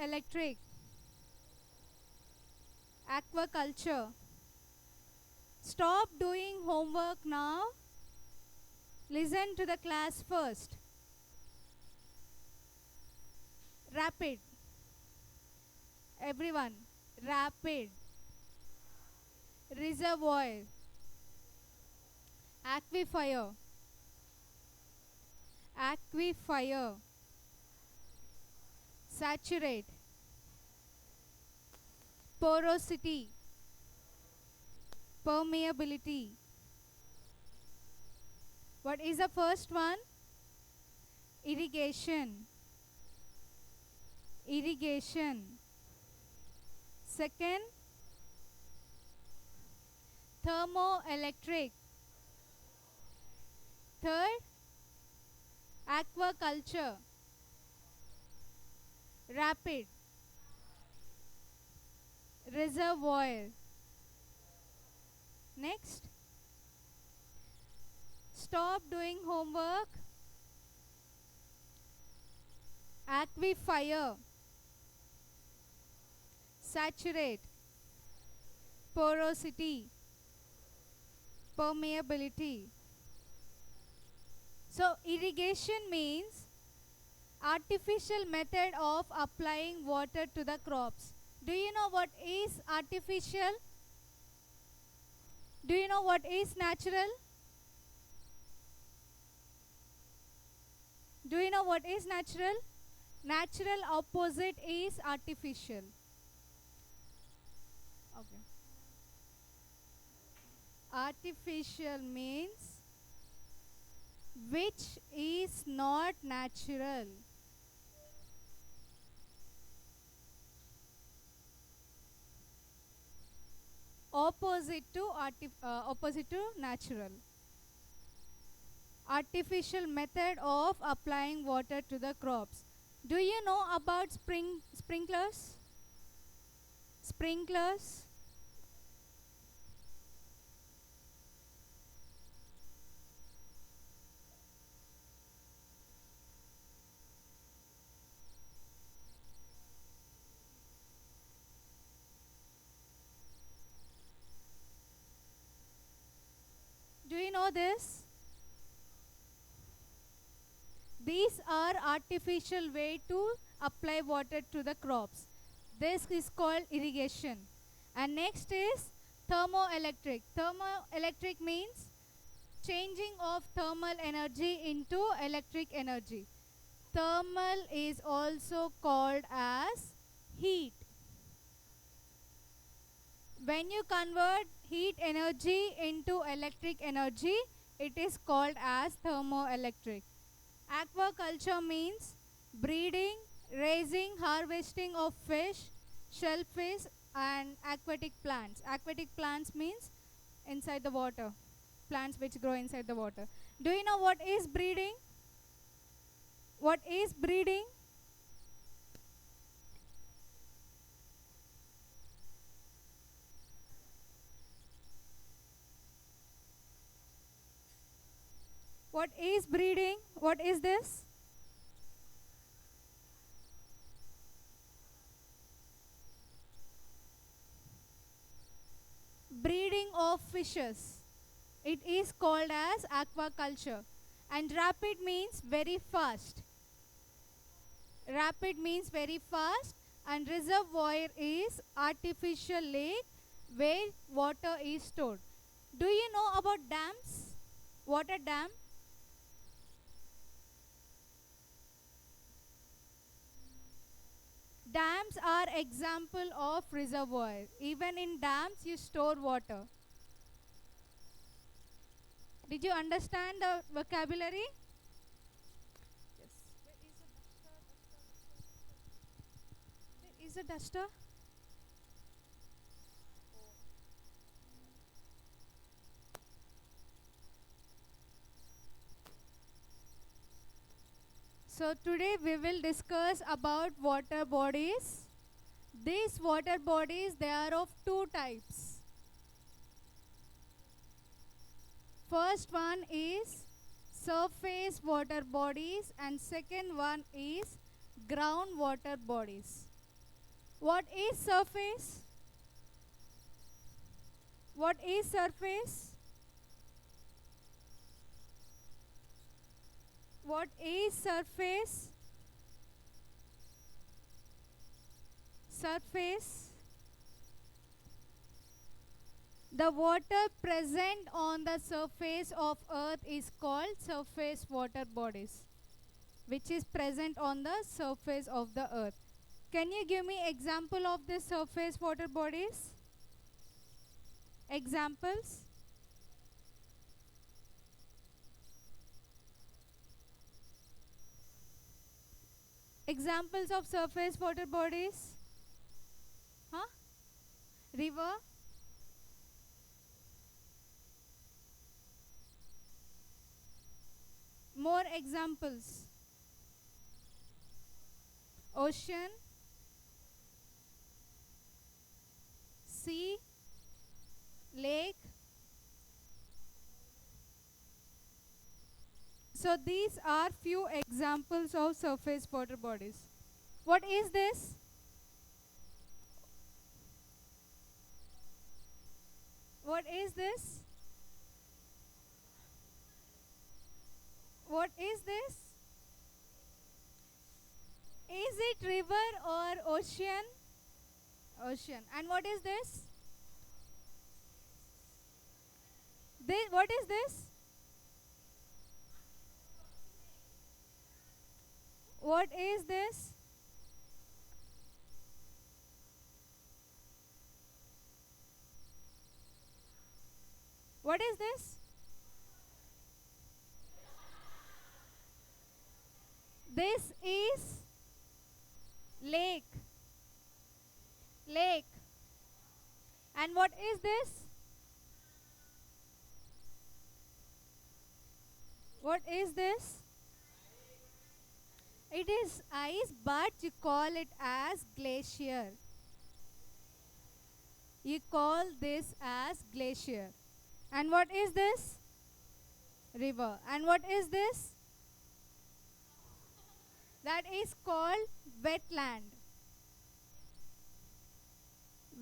thermoelectric, aquaculture. Stop doing homework now. Listen to the class first. Rapid. Everyone. Rapid. Reservoir. Aquifer. Aquifer. Saturate. Porosity. Permeability. What is the first one? Irrigation. Irrigation. Second, thermoelectric. Third, aquaculture. Rapid. Reservoir. Next, stop doing homework. Aquifer. Saturate. Porosity. Permeability. So irrigation means artificial method of applying water to the crops. Do you know what is artificial? Do you know what is natural? Do you know what is natural? Natural opposite is artificial. Okay. Artificial means which is not natural. Opposite to natural. Artificial method of applying water to the crops. Do you know about sprinklers? Sprinklers. Do you know this? These are artificial way to apply water to the crops. This is called irrigation. And next is thermoelectric. Thermoelectric means changing of thermal energy into electric energy. Thermal is also called as heat. When you convert heat energy into electric energy, it is called as thermoelectric. Aquaculture means breeding, raising, harvesting of fish, shellfish and aquatic plants. Aquatic plants means inside the water. Plants which grow inside the water. Do you know what is breeding? What is breeding? What is breeding? What is this? Breeding of fishes. It is called as aquaculture. And rapid means very fast. Rapid means very fast. And reservoir is artificial lake where water is stored. Do you know about dams? Water dam? Dams are example of reservoir. Even in dams you store water. Did you understand the vocabulary? Yes. Where is a duster? So today we will discuss about water bodies. These water bodies, they are of two types. First one is surface water bodies and second one is groundwater bodies. What is surface? What is surface? What is surface? Surface. The water present on the surface of earth is called surface water bodies, which is present on the surface of the earth. Can you give me example of the surface water bodies? Examples? Examples of surface water bodies? Huh? River? More examples. Ocean, sea, lake. So these are few examples of surface water bodies. What is this? What is this? What is this? Is it river or ocean? Ocean. And what is this? What is this? What is this? What is this? This is lake. Lake. And what is this? What is this? It is ice, but you call it as glacier. You call this as glacier. And what is this? River. And what is this? That is called wetland.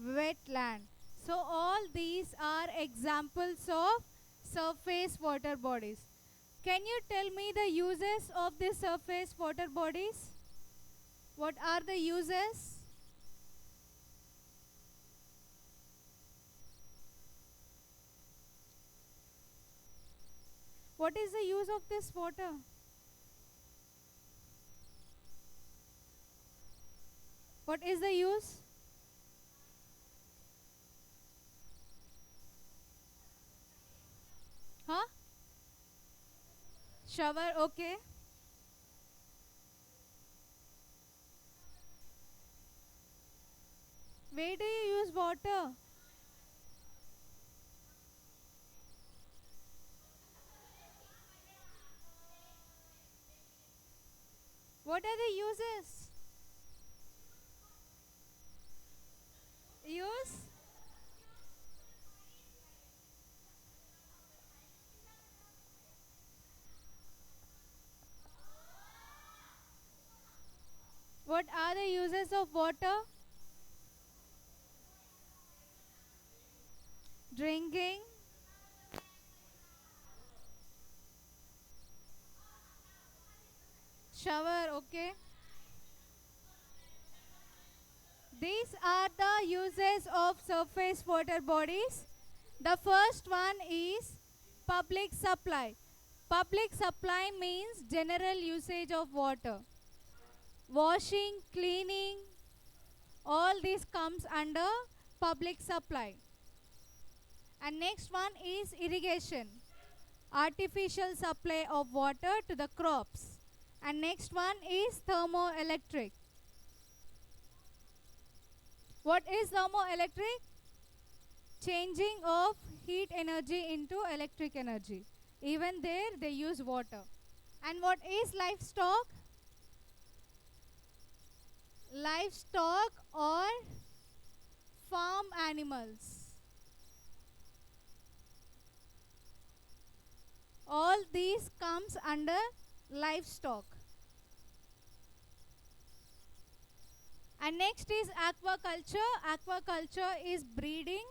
Wetland. So all these are examples of surface water bodies. Can you tell me the uses of the surface water bodies? What are the uses? What is the use of this water? What is the use? Huh? Shower, okay. Where do you use water? What are the uses? Use? What are the uses of water? Drinking, shower, okay. These are the uses of surface water bodies. The first one is public supply. Public supply means general usage of water. Washing, cleaning, all this comes under public supply. And next one is irrigation. Artificial supply of water to the crops. And next one is thermoelectric. What is thermoelectric? Changing of heat energy into electric energy. Even there they use water. And what is livestock? Livestock or farm animals. All these comes under livestock. And next is aquaculture. Aquaculture is breeding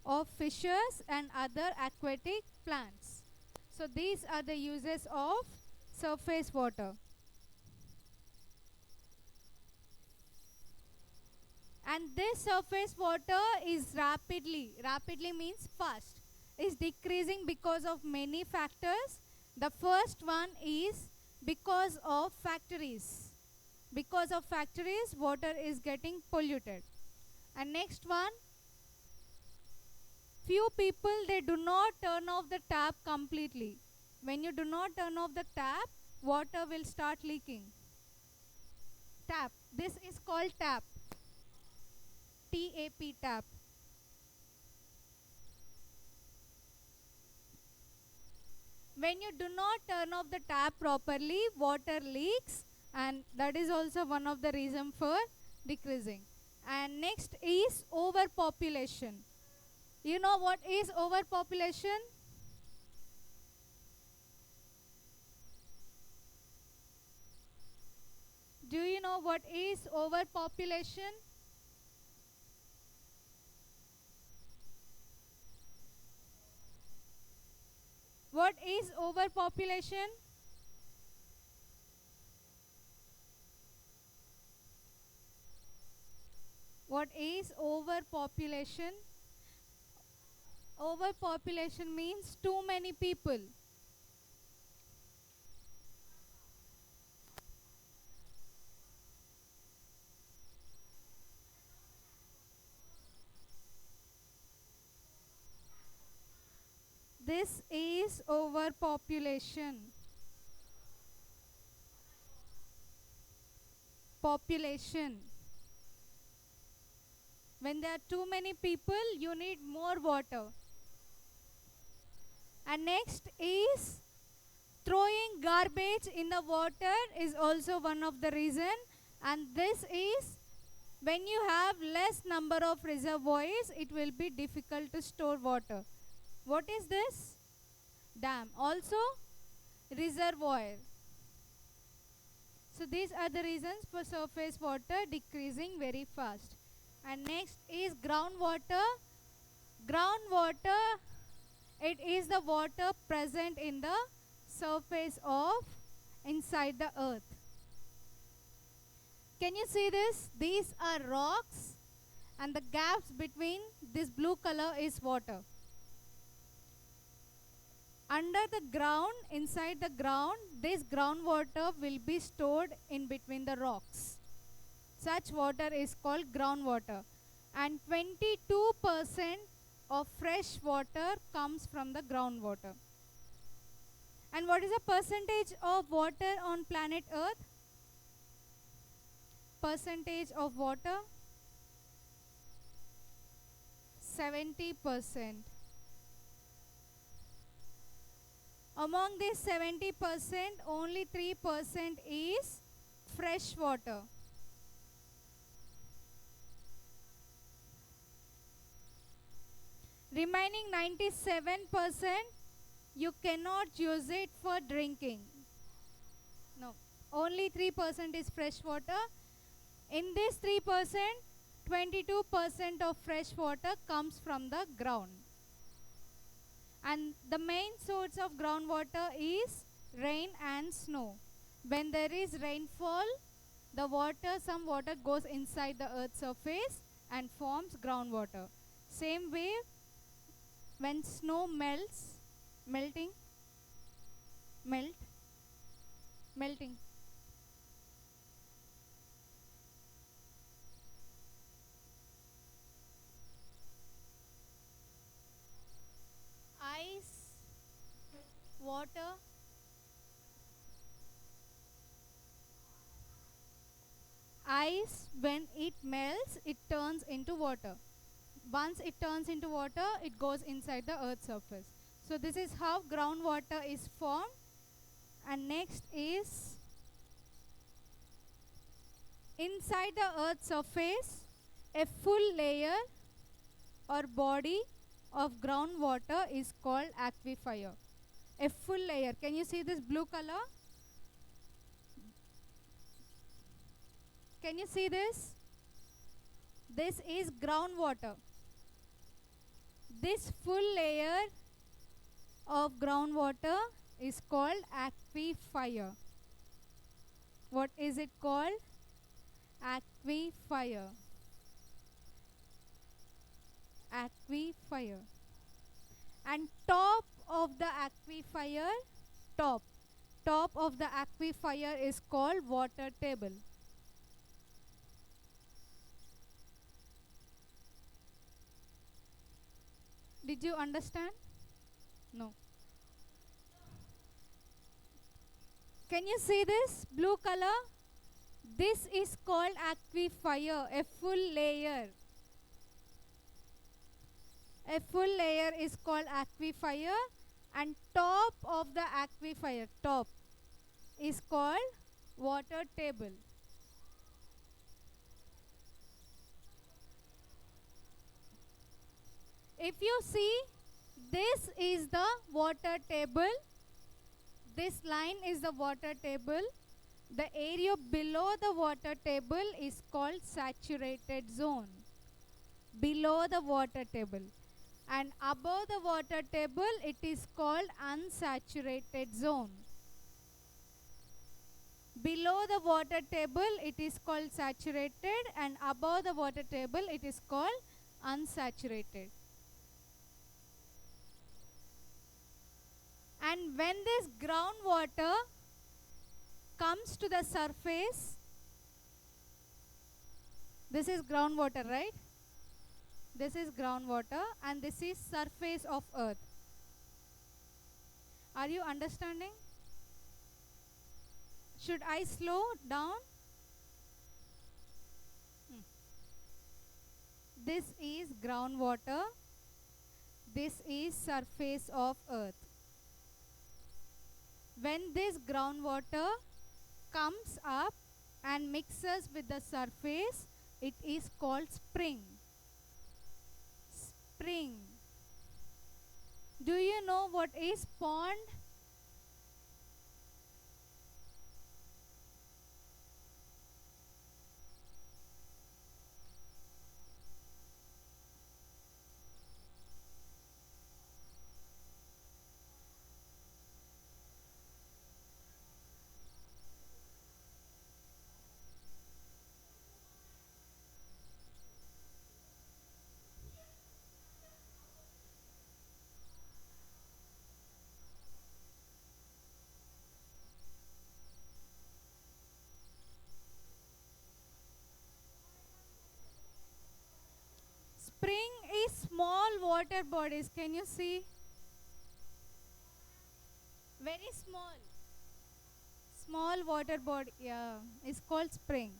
of fishes and other aquatic plants. So these are the uses of surface water. And this surface water is rapidly means fast, is decreasing because of many factors. The first one is because of factories. Because of factories, water is getting polluted. And next one, few people, they do not turn off the tap completely. When you do not turn off the tap, water will start leaking. Tap, this is called tap. T-A-P, tap. When you do not turn off the tap properly, water leaks, and that is also one of the reason for decreasing. And next is overpopulation. You know what is overpopulation? Do you know what is overpopulation? What is overpopulation? What is overpopulation? Overpopulation means too many people. This is overpopulation. Population. When there are too many people, you need more water. And next is throwing garbage in the water is also one of the reason. And this is when you have less number of reservoirs, it will be difficult to store water. What is this? Dam. Also reservoir. So these are the reasons for surface water decreasing very fast. And next is groundwater. Groundwater, it is the water present in the surface of inside the earth. Can you see this? These are rocks, and the gaps between this blue color is water. Under the ground, inside the ground, this groundwater will be stored in between the rocks. Such water is called groundwater. And 22% of fresh water comes from the groundwater. And what is the percentage of water on planet Earth? Percentage of water? 70%. Among this 70%, only 3% is fresh water. Remaining 97%, you cannot use it for drinking. No, only 3% is fresh water. In this 3%, 22% of fresh water comes from the ground. And the main source of groundwater is rain and snow. When there is rainfall, the water, some water goes inside the earth's surface and forms groundwater. Same way, when snow melts, melting, melting. Ice, water, ice, when it melts, it turns into water. Once it turns into water, it goes inside the earth's surface. So this is how groundwater is formed. And next is inside the earth's surface, a full layer or body of groundwater is called aquifer. A full layer. Can you see this blue color? Can you see this? This is groundwater. This full layer of groundwater is called aquifer. What is it called? Aquifer. Aquifer. And top of the aquifer, top of the aquifer is called water table. Did you understand? No. Can you see this blue color? This is called aquifer, a full layer. A full layer is called aquifer, and top of the aquifer, top, is called water table. If you see, this is the water table. This line is the water table. The area below the water table is called saturated zone. Below the water table. And above the water table, it is called unsaturated zone. Below the water table, it is called saturated, and above the water table, it is called unsaturated. And when this groundwater comes to the surface, this is groundwater, right? This is groundwater, and this is surface of earth. Are you understanding? Should I slow down? This is groundwater. This is surface of earth. When this groundwater comes up and mixes with the surface, it is called spring. Spring. Do you know what is pond? Spring is small water bodies. Can you see? Very small. Small water body, yeah, is called spring.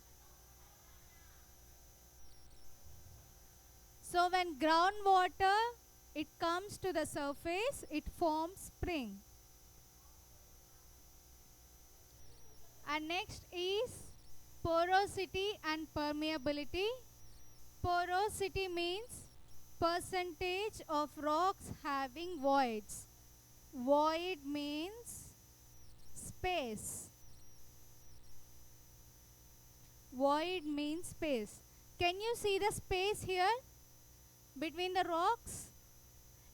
So when groundwater, it comes to the surface, it forms spring. And next is porosity and permeability. Porosity means percentage of rocks having voids. Void means space. Void means space. Can you see the space here between the rocks?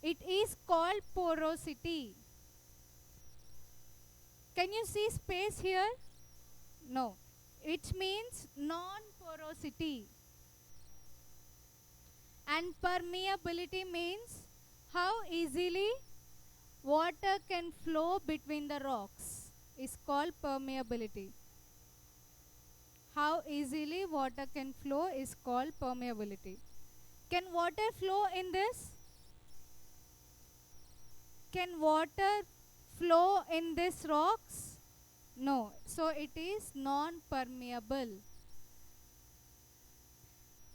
It is called porosity. Can you see space here? No. It means non-porosity. And permeability means how easily water can flow between the rocks is called permeability. How easily water can flow is called permeability. Can water flow in this? Can water flow in these rocks? No. So it is non-permeable.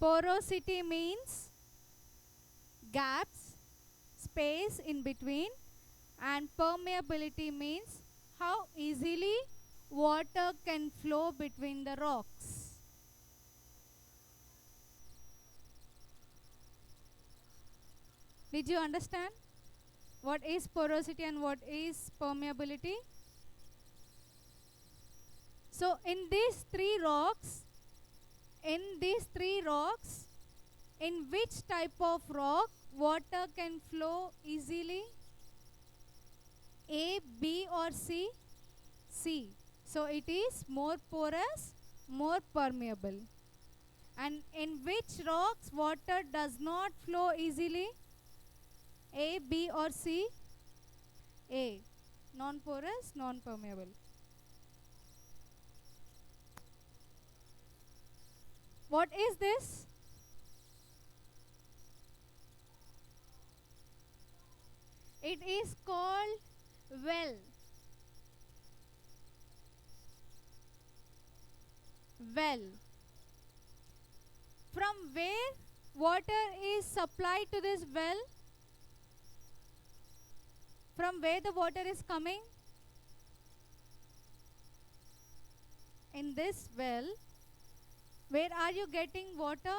Porosity means gaps, space in between, and permeability means how easily water can flow between the rocks. Did you understand what is porosity and what is permeability? So in these three rocks, In which type of rock water can flow easily? A, B or C? C. So it is more porous, more permeable. And in which rocks water does not flow easily? A, B or C? A. Non-porous, non-permeable. What is this? It is called well. Well. From where water is supplied to this well? From where the water is coming? In this well. Where are you getting water?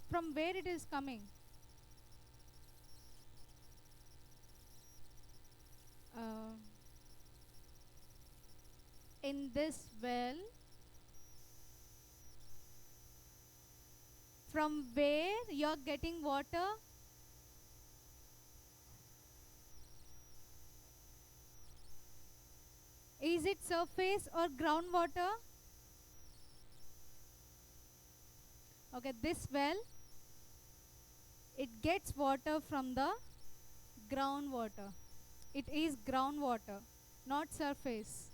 From where it is coming? Uh, in this well. From where you are getting water? Is it surface or groundwater? Okay, this well, it gets water from the groundwater. It is groundwater, not surface.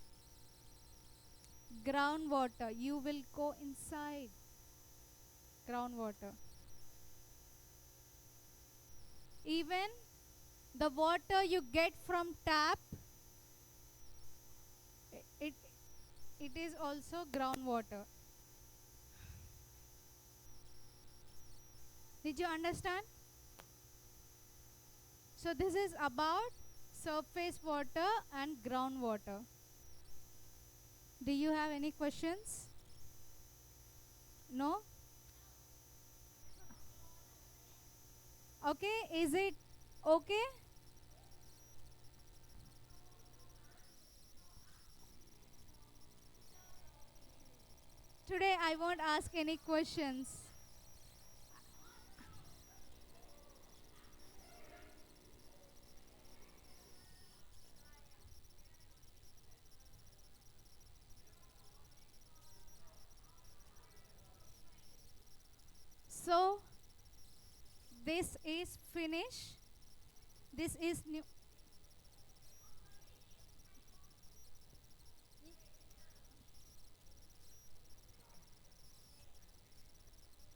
Groundwater. You will go inside groundwater. Even the water you get from tap, it, it is also groundwater. Did you understand? So this is about surface water and groundwater. Do you have any questions? No? Okay, is it okay? Today I won't ask any questions. So this is finish. This is new.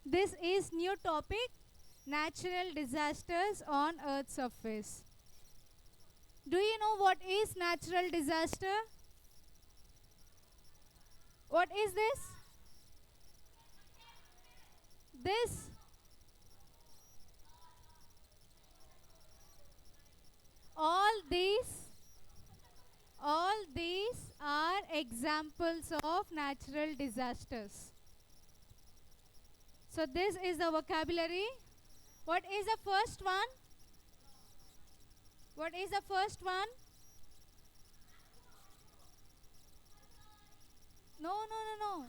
This is new topic, natural disasters on earth surface. Do you know what is natural disaster? What is this? This, all these, all these are examples of natural disasters. So this is the vocabulary. What is the first one? What is the first one? No, no, no, no.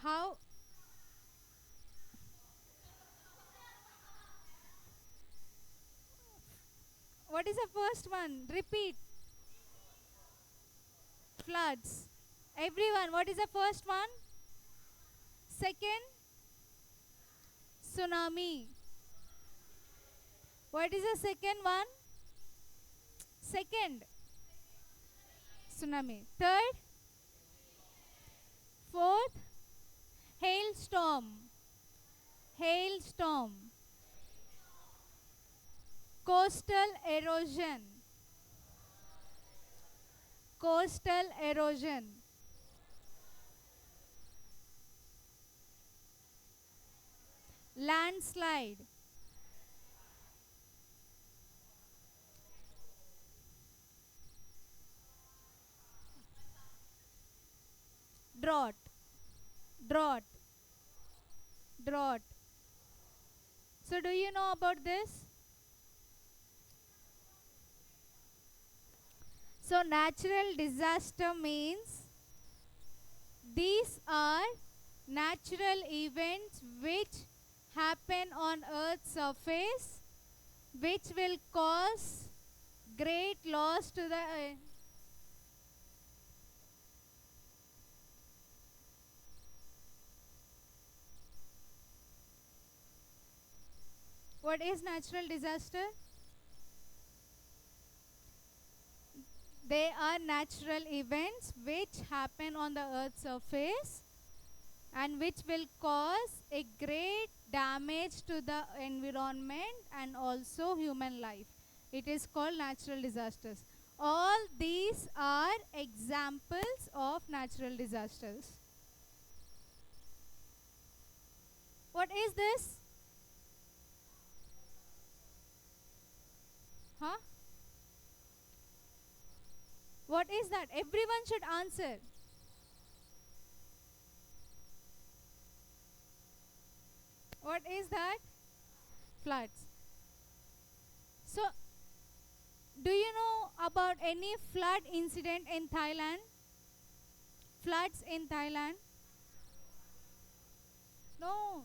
How? What is the first one? Repeat. Floods. Everyone, what is the first one? Second, tsunami. What is the second one? Second, tsunami. Third, fourth, hailstorm. Hailstorm. Coastal erosion. Coastal erosion. Landslide. Drought. Drought. Drought. So do you know about this? So natural disaster means these are natural events which happen on Earth's surface which will cause great loss to the what is natural disaster? They are natural events which happen on the Earth's surface and which will cause a great damage to the environment and also human life. It is called natural disasters. All these are examples of natural disasters. What is this? Huh? What is that? Everyone should answer. What is that? Floods. So, do you know about any flood incident in Thailand? Floods in Thailand? No.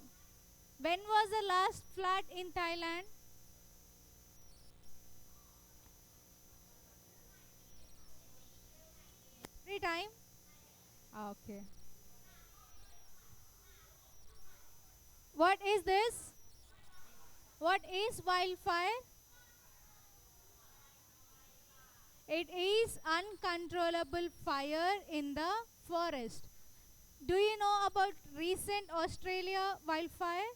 When was the last flood in Thailand? Every time? Okay. What is this? What is wildfire? It is uncontrollable fire in the forest. Do you know about recent Australia wildfire?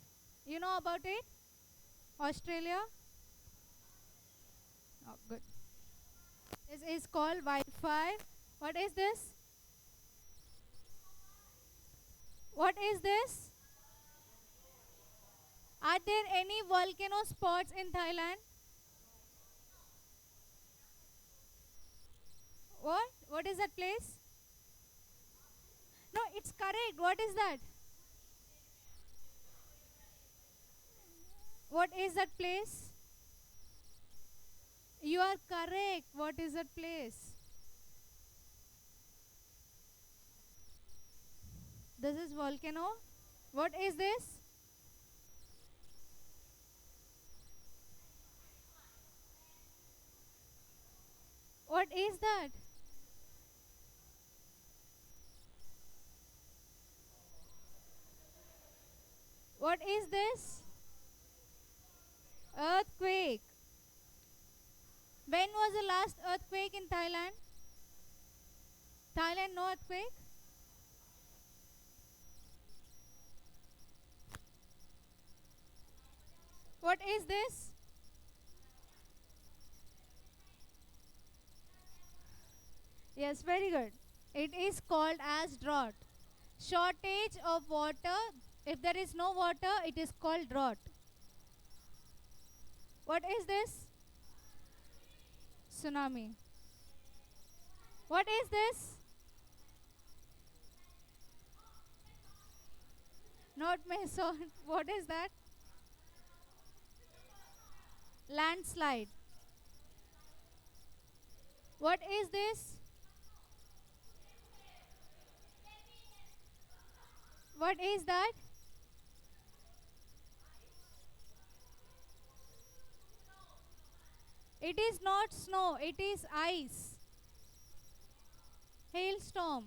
You know about it? Australia? Oh, good. This is called wildfire. What is this? What is this? Are there any volcano spots in Thailand? What? What is that place? No, it's correct. What is that? What is that place? You are correct. What is that place? This is volcano. What is this? What is that? What is this? Earthquake. When was the last earthquake in Thailand? Thailand, no earthquake? What is this? Yes, very good. It is called as drought. Shortage of water. If there is no water, it is called drought. What is this? Tsunami. What is this? Not Mason. What is that? Landslide. What is this? What is that? It is not snow, it is ice. Hailstorm.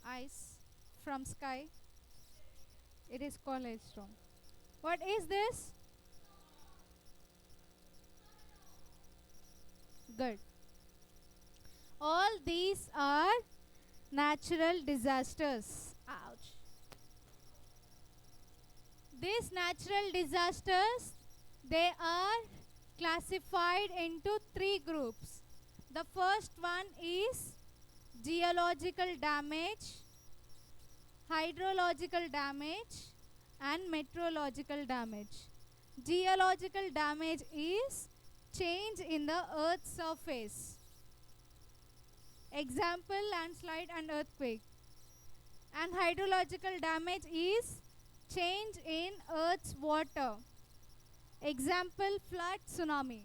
Ice from sky. It is called hailstorm. What is this? Good. All these are natural disasters. Ouch. These natural disasters, they are classified into three groups. The first one is geological damage, hydrological damage, and meteorological damage. Geological damage is change in the earth's surface. Example, landslide and earthquake. And hydrological damage is change in earth's water. Example, flood, tsunami.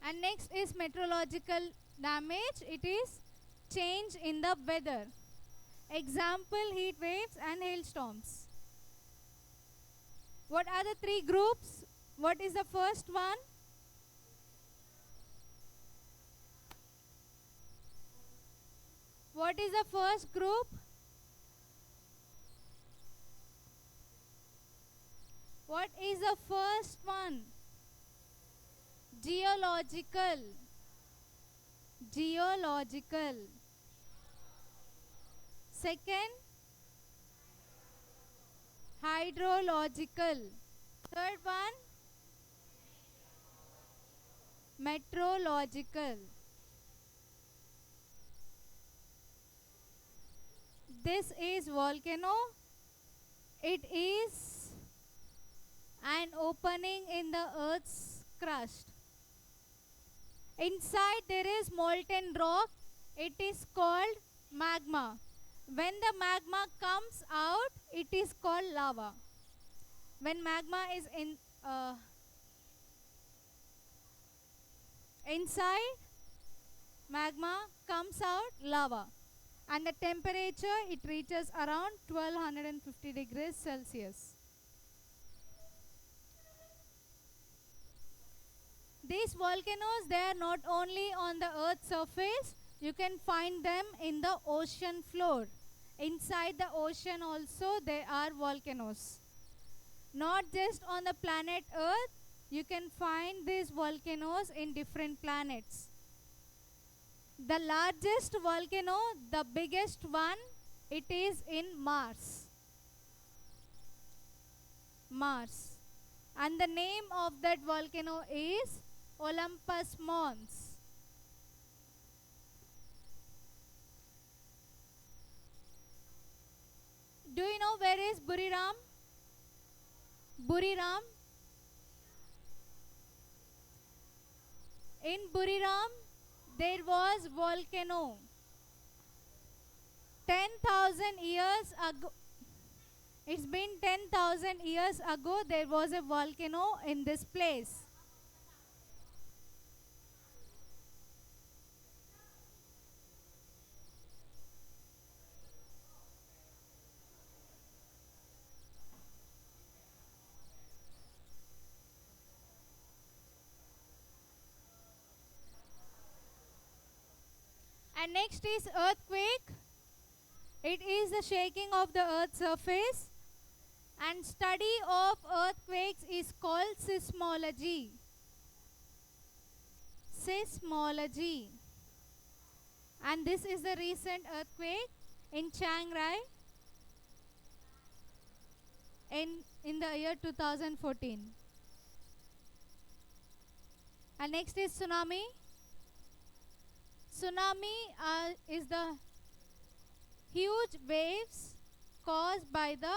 And next is meteorological damage. It is change in the weather. Example, heat waves and hailstorms. What are the three groups? What is the first one? What is the first group? What is the first one? Geological. Geological. Second, hydrological. Third one, meteorological. This is volcano. It is an opening in the earth's crust. Inside there is molten rock. It is called magma. When the magma comes out, it is called lava. When magma is inside, magma comes out lava. And the temperature, it reaches around 1250 degrees Celsius. These volcanoes, they are not only on the earth's surface, you can find them in the ocean floor. Inside the ocean also there are volcanoes. Not just on the planet Earth, you can find these volcanoes in different planets. The largest volcano, the biggest one, it is in Mars. Mars. And the name of that volcano is Olympus Mons. Do you know where is Buriram? Buriram. In Buriram, there was volcano. 10,000 years ago, it's been 10,000 years ago, there was a volcano in this place. And next is earthquake. It is the shaking of the earth's surface. And study of earthquakes is called seismology. Seismology. And this is the recent earthquake in Chiang Rai in the year 2014. And next is tsunami. Tsunami is the huge waves caused by the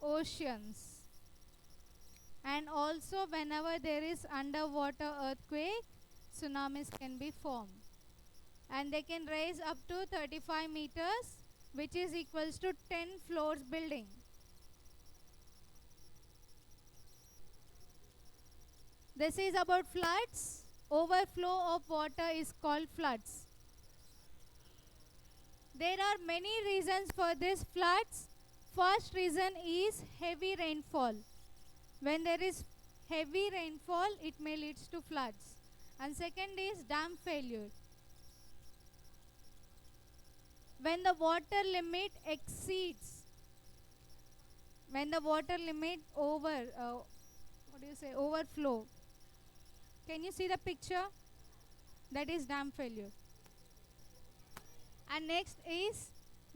oceans. And also whenever there is underwater earthquake, tsunamis can be formed. And they can rise up to 35 meters, which is equals to 10 floors building. This is about floods. Overflow of water is called floods. There are many reasons for these floods. First reason is heavy rainfall. When there is heavy rainfall, it may lead to floods. And second is dam failure. When the water limit exceeds, when the water limit overflow. Can you see the picture? That is dam failure. And next is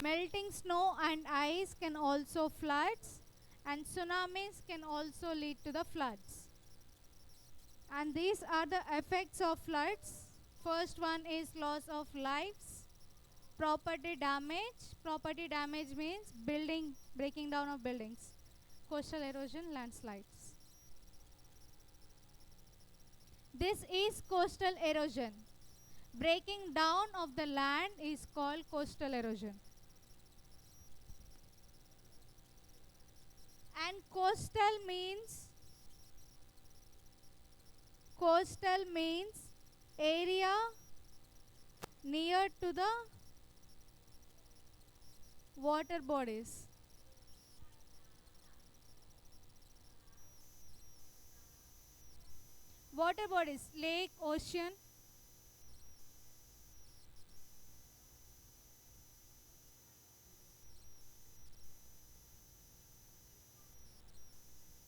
melting snow and ice can also floods, and tsunamis can also lead to the floods. And these are the effects of floods. First one is loss of lives, property damage. Property damage means breaking down of buildings, coastal erosion, landslides. This is coastal erosion. Breaking down of the land is called coastal erosion. And coastal means area near to the Water bodies. Water bodies, lake, ocean.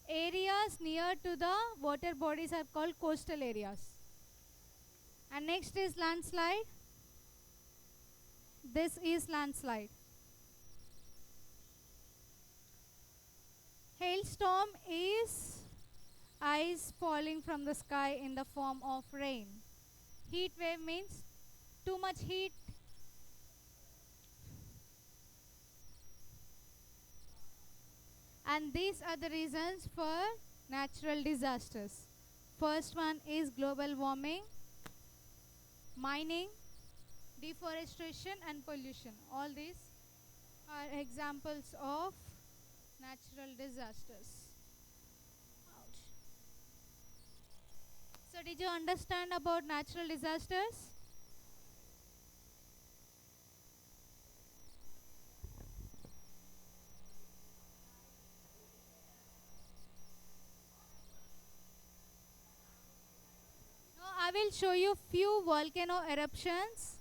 Areas near to the water bodies are called coastal areas. And next is landslide. This is landslide. Hailstorm is ice falling from the sky in the form of rain. Heat wave means too much heat. And these are the reasons for natural disasters. First one is global warming, mining, deforestation and pollution. All these are examples of natural disasters. Ouch. So did you understand about natural disasters? Now I will show you few volcano eruptions.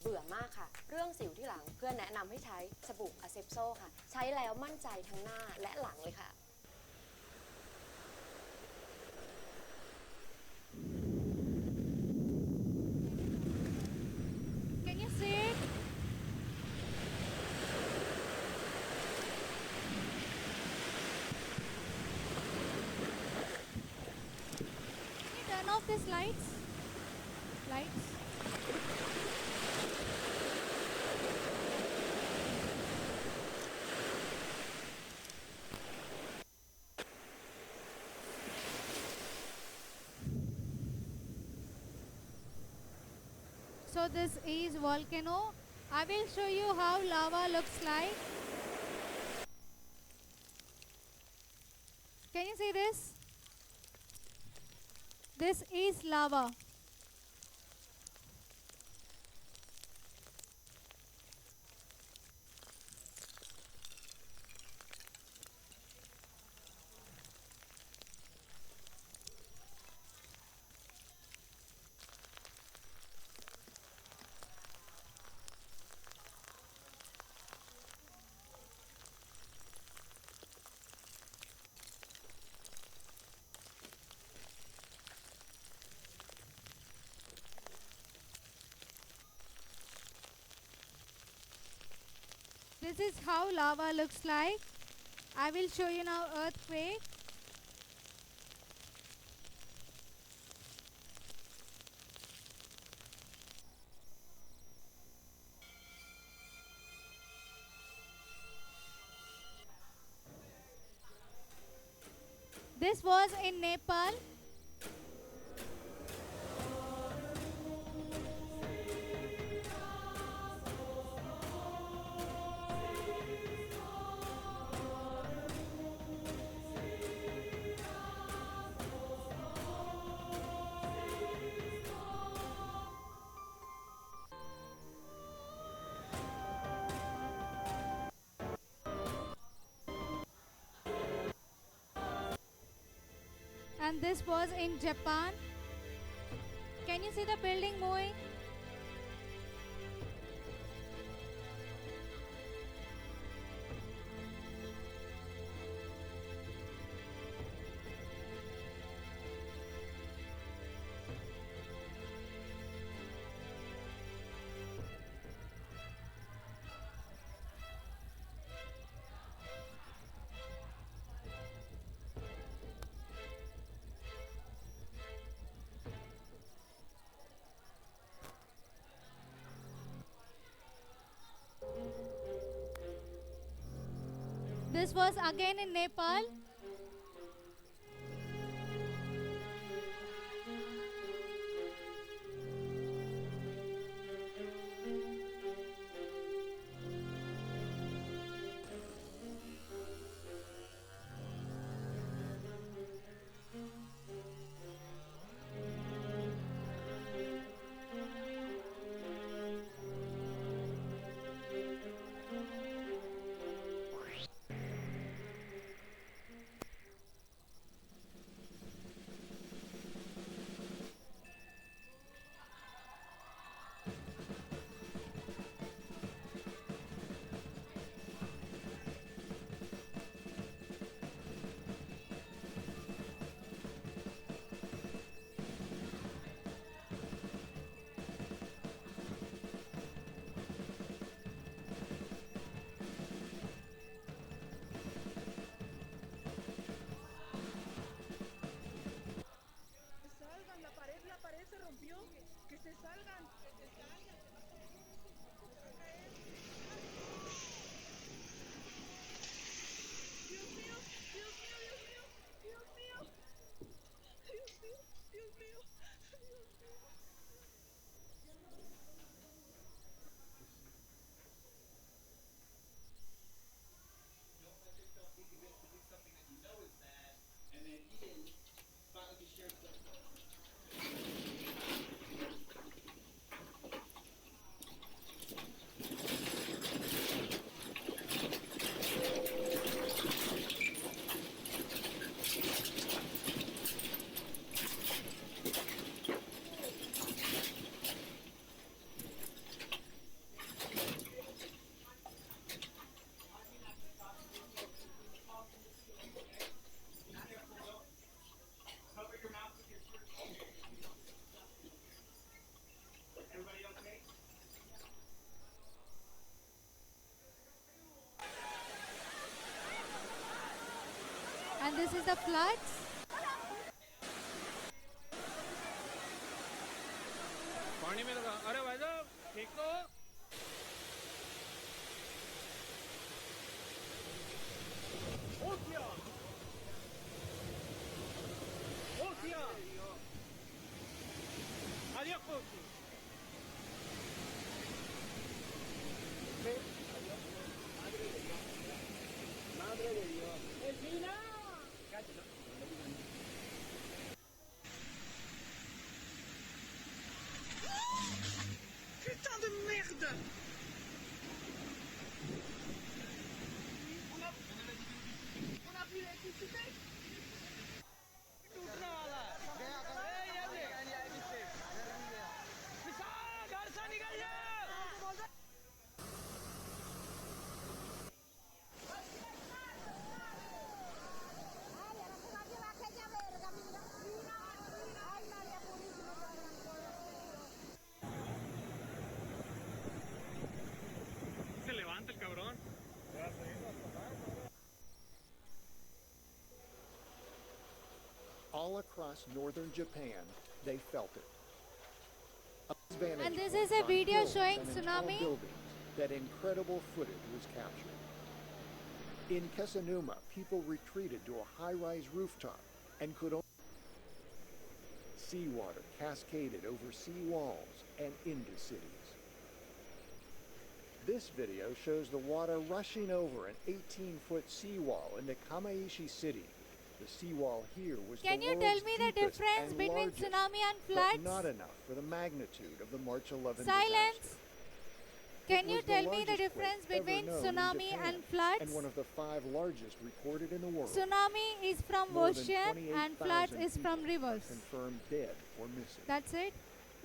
เบื่อมากค่ะเรื่องสิวที่หลังเพื่อนแนะนำให้ใช้สบู่อะเซปโซค่ะใช้แล้วมั่นใจทั้งหน้าและหลังเลยค่ะ Can you see it? Can you turn off these lights? Lights. So this is volcano. I will show you how lava looks like. Can you see this? This is lava. This is how lava looks like. I will show you now earthquake. This was in Nepal. And this was in Japan. Can you see the building moving? This was again in Nepal. this is the floods. पानी में लगा अरे भाई साहब ठीक तो Hostia adiós Hostia madre de Dios Elvina putain de merde on a plus l'électricité टूटने वाला है ये देख किसान घर से निकल जा se levanta el cabrón All across northern Japan, they felt it. And this is a video showing tsunami. That incredible footage was captured. In Kesanuma, people retreated to a high-rise rooftop and could only seawater cascaded over sea walls and into cities. This video shows the water rushing over an 18-foot seawall into Kamaishi City. The seawall here was Can the you tell world's me the deepest difference and between largest, tsunami and but floods? not enough for the magnitude of the March 11 Silence. disaster. Can It you was the tell me the largest quake difference ever between known in tsunami Japan, and floods? and one of the 5 largest recorded in the world. Tsunami is from More than ocean and floods 28,000 is from people are rivers. confirmed dead or missing. That's it.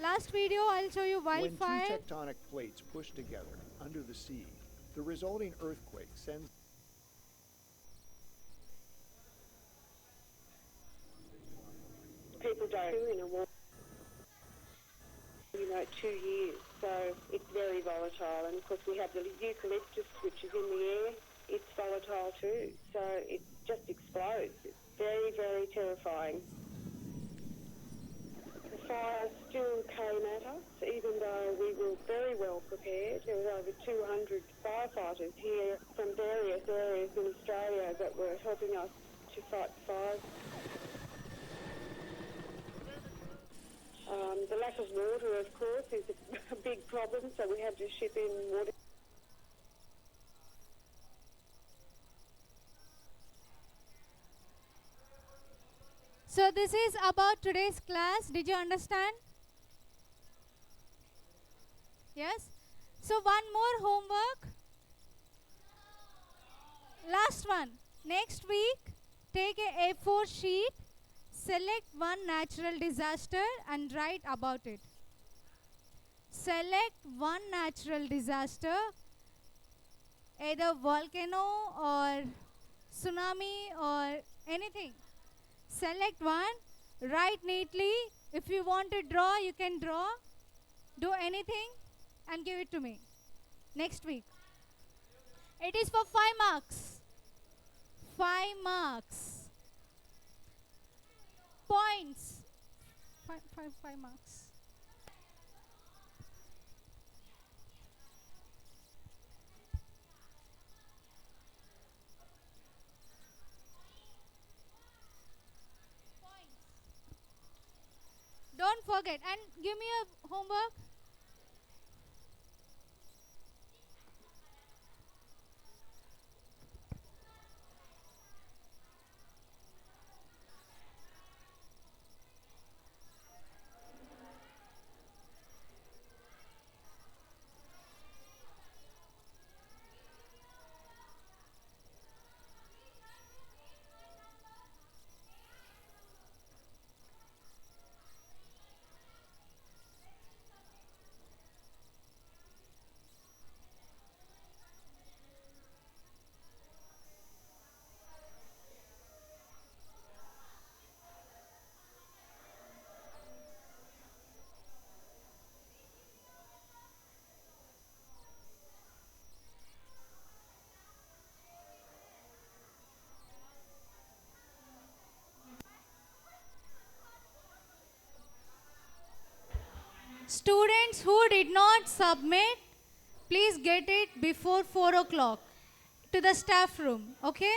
Last video I'll show you When two wildfire. tectonic plates push together under the sea, the resulting earthquake sends people don't in a war, 2 years. So it's very volatile. And of course we have the eucalyptus, which is in the air. It's volatile too. So it just explodes. It's very, very terrifying. The fire still came at us, even though we were very well prepared. There was over 200 firefighters here from various areas in Australia that were helping us to fight fires. The lack of water, of course, is a big problem, so we had to ship in water. So this is about today's class. Did you understand? Yes? So one more homework. Last one. Next week, take a A4 sheet, select one natural disaster and write about it. Select one natural disaster, either volcano or tsunami or anything. Select one, write neatly. If you want to draw, you can draw. Do anything and give it to me next week. It is for 5 marks. 5 marks. Points. 5 marks. Don't forget. And give me a homework. Students who did not submit, please get it before 4 o'clock to the staff room, okay?